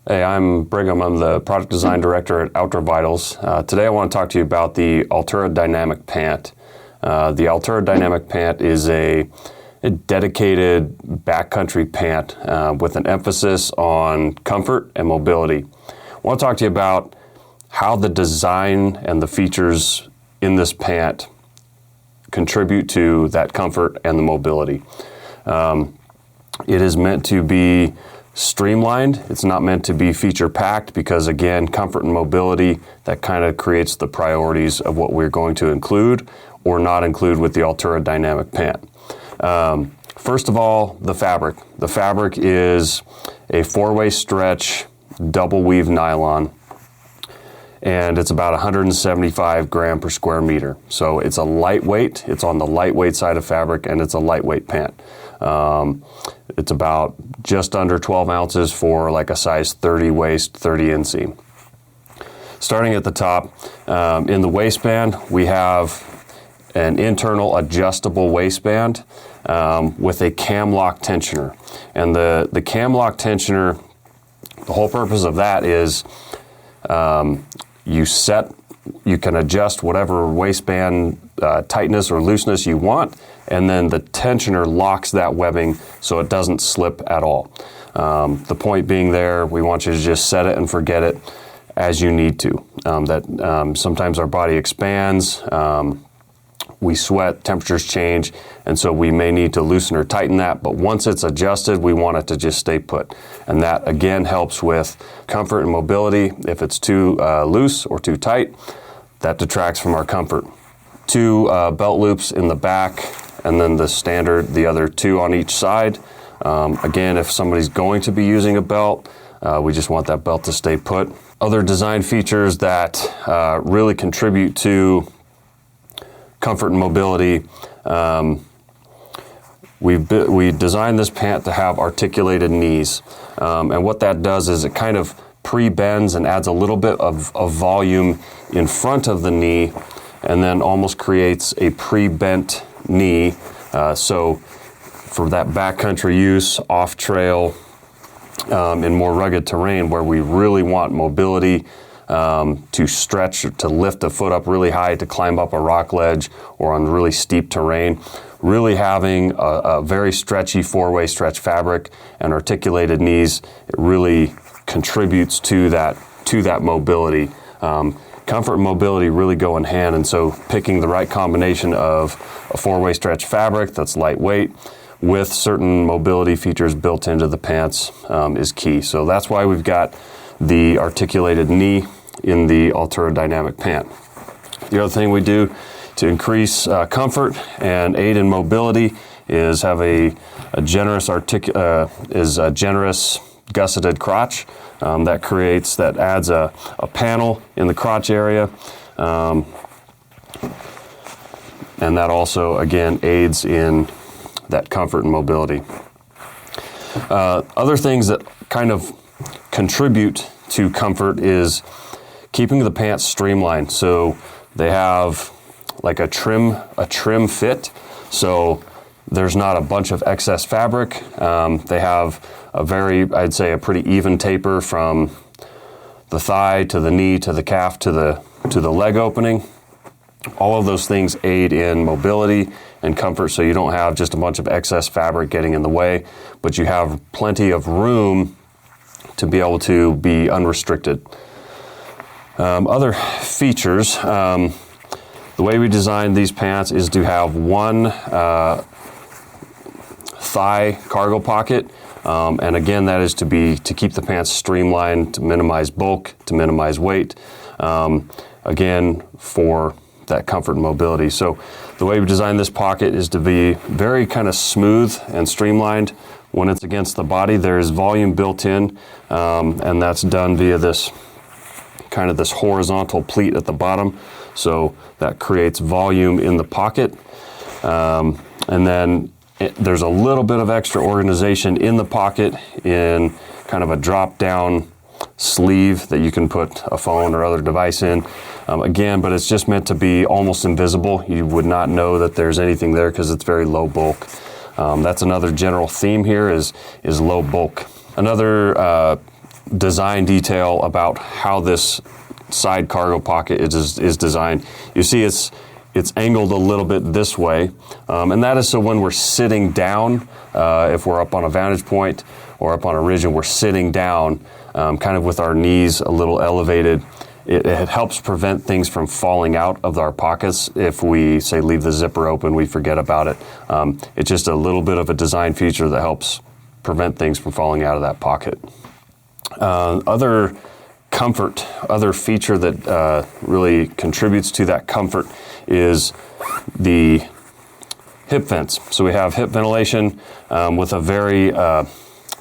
Hey, I'm Brigham. I'm the Product Design Director at Outdoor Vitals. Today I want to talk to you about the Altura Dynamic Pant. The Altura Dynamic Pant is a dedicated backcountry pant with an emphasis on comfort and mobility. I want to talk to you about how the design and the features in this pant contribute to that comfort and the mobility. It is meant to be streamlined. It's not meant to be feature packed because, again, comfort and mobility, that kind of creates the priorities of what we're going to include or not include with the Altura Dynamic Pant. First of all, the fabric. The fabric is a 4-way stretch double weave nylon, and it's about 175 gram per square meter. So it's a lightweight, it's on the lightweight side of fabric, and it's a lightweight pant. It's about just under 12 ounces for like a size 30 waist, 30 inseam. Starting at the top, in the waistband, we have an internal adjustable waistband with a cam lock tensioner. And the cam lock tensioner, the whole purpose of that is you can adjust whatever waistband tightness or looseness you want, and then the tensioner locks that webbing so it doesn't slip at all. The point being there, we want you to just set it and forget it as you need to. Sometimes our body expands, we sweat, temperatures change, and so we may need to loosen or tighten that, but once it's adjusted, we want it to just stay put. And that, again, helps with comfort and mobility. If it's too loose or too tight, that detracts from our comfort. 2 belt loops in the back, and then the other 2 on each side. Again, if somebody's going to be using a belt, we just want that belt to stay put. Other design features that really contribute to comfort and mobility. We designed this pant to have articulated knees. And what that does is it kind of pre-bends and adds a little bit of volume in front of the knee, and then almost creates a pre-bent knee. So for that backcountry use, off-trail, in more rugged terrain where we really want mobility, to stretch, to lift a foot up really high, to climb up a rock ledge, or on really steep terrain, really having a very stretchy 4-way stretch fabric and articulated knees, it really contributes to that mobility. Comfort and mobility really go in hand, and so picking the right combination of a 4-way stretch fabric that's lightweight with certain mobility features built into the pants is key. So that's why we've got the articulated knee in the Altura Dynamic Pant. The other thing we do to increase comfort and aid in mobility is have a generous gusseted crotch that adds a panel in the crotch area, and that also again aids in that comfort and mobility. Other things that kind of contribute to comfort is keeping the pants streamlined. So they have like a trim fit, so there's not a bunch of excess fabric. They have I'd say a pretty even taper from the thigh to the knee to the calf to the leg opening. All of those things aid in mobility and comfort, so you don't have just a bunch of excess fabric getting in the way, but you have plenty of room to be able to be unrestricted. Other features, the way we designed these pants is to have one thigh cargo pocket, and again, that is to keep the pants streamlined, to minimize bulk, to minimize weight, again, for that comfort and mobility. So the way we designed this pocket is to be very kind of smooth and streamlined. When it's against the body, there's volume built in, and that's done via this horizontal pleat at the bottom. So that creates volume in the pocket. And then there's a little bit of extra organization in the pocket in kind of a drop down sleeve that you can put a phone or other device in. Again, but it's just meant to be almost invisible. You would not know that there's anything there because it's very low bulk. That's another general theme here is low bulk. Another design detail about how this side cargo pocket is designed. You see it's angled a little bit this way, and that is so when we're sitting down, if we're up on a vantage point or up on a ridge and we're sitting down, kind of with our knees a little elevated, it helps prevent things from falling out of our pockets. If we, say, leave the zipper open, we forget about it. It's just a little bit of a design feature that helps prevent things from falling out of that pocket. Other feature that really contributes to that comfort is the hip vents. So we have hip ventilation with a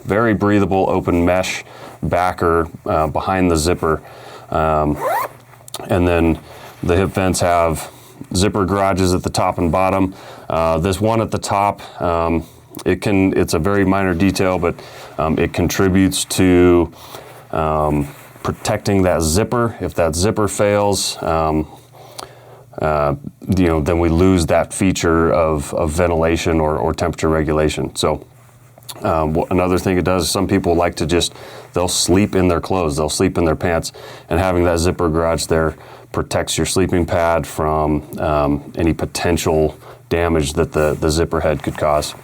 very breathable open mesh backer behind the zipper. And then the hip vents have zipper garages at the top and bottom. This one at the top, it's a very minor detail, but it contributes to protecting that zipper. If that zipper fails, then we lose that feature of ventilation or temperature regulation. So another thing it does, some people like to they'll sleep in their clothes, they'll sleep in their pants, and having that zipper garage there protects your sleeping pad from any potential damage that the zipper head could cause.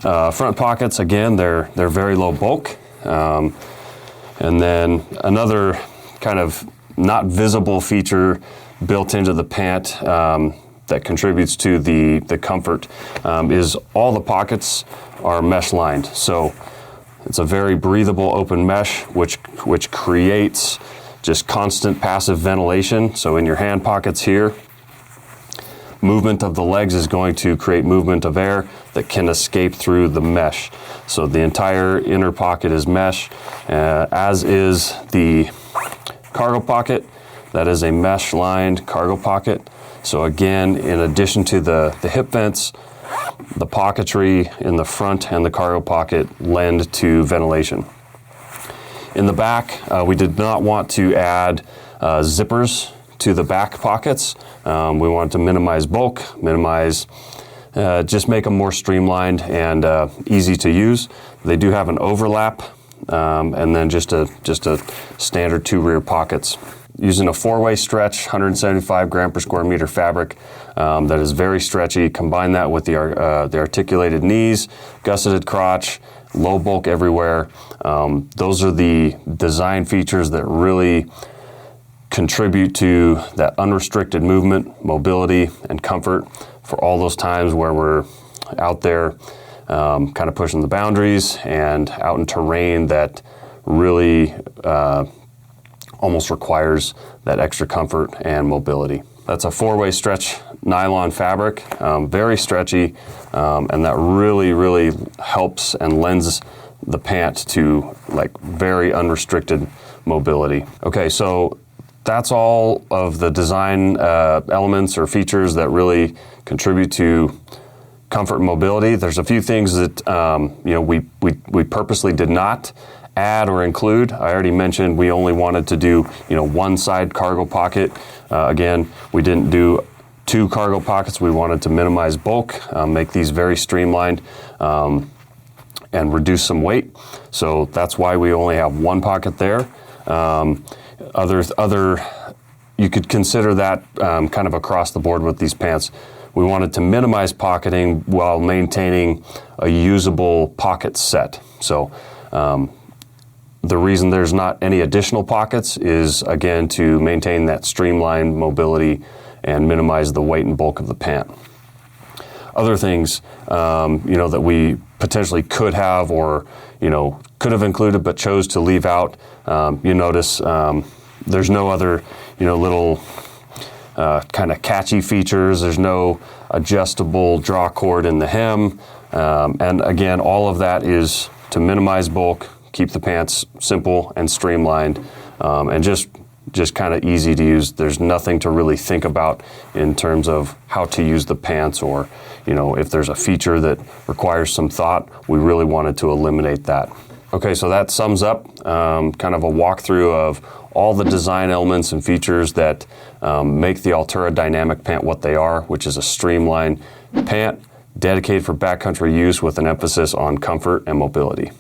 Front pockets, again, they're very low bulk. And then another kind of not visible feature built into the pant that contributes to the comfort is all the pockets are mesh lined. So it's a very breathable open mesh which creates just constant passive ventilation. So in your hand pockets here, movement of the legs is going to create movement of air that can escape through the mesh. So the entire inner pocket is mesh, as is the cargo pocket. That is a mesh lined cargo pocket. So again, in addition to the hip vents, the pocketry in the front and the cargo pocket lend to ventilation. In the back, we did not want to add zippers to the back pockets. We wanted to minimize bulk, just make them more streamlined and easy to use. They do have an overlap, and then just a standard 2 rear pockets. Using a 4-way stretch, 175 gram per square meter fabric that is very stretchy. Combine that with the articulated knees, gusseted crotch, low bulk everywhere. Those are the design features that really contribute to that unrestricted movement, mobility, and comfort for all those times where we're out there kind of pushing the boundaries and out in terrain that really almost requires that extra comfort and mobility. That's a 4-way stretch nylon fabric, very stretchy, and that really helps and lends the pant to like very unrestricted mobility. Okay, so that's all of the design elements or features that really contribute to comfort and mobility. There's a few things that we purposely did not add or include. I already mentioned we only wanted to do one side cargo pocket. Again, we didn't do 2 cargo pockets. We wanted to minimize bulk, make these very streamlined, and reduce some weight. So that's why we only have 1 pocket there. You could consider that kind of across the board with these pants. We wanted to minimize pocketing while maintaining a usable pocket set. So the reason there's not any additional pockets is, again, to maintain that streamlined mobility and minimize the weight and bulk of the pant. Other things, that we potentially could have or, could have included but chose to leave out. You notice there's no other, little kind of catchy features. There's no adjustable draw cord in the hem. And again, all of that is to minimize bulk, keep the pants simple and streamlined, and just kind of easy to use. There's nothing to really think about in terms of how to use the pants, or if there's a feature that requires some thought, we really wanted to eliminate that. Okay, so that sums up kind of a walkthrough of all the design elements and features that make the Altura Dynamic Pant what they are, which is a streamlined pant dedicated for backcountry use with an emphasis on comfort and mobility.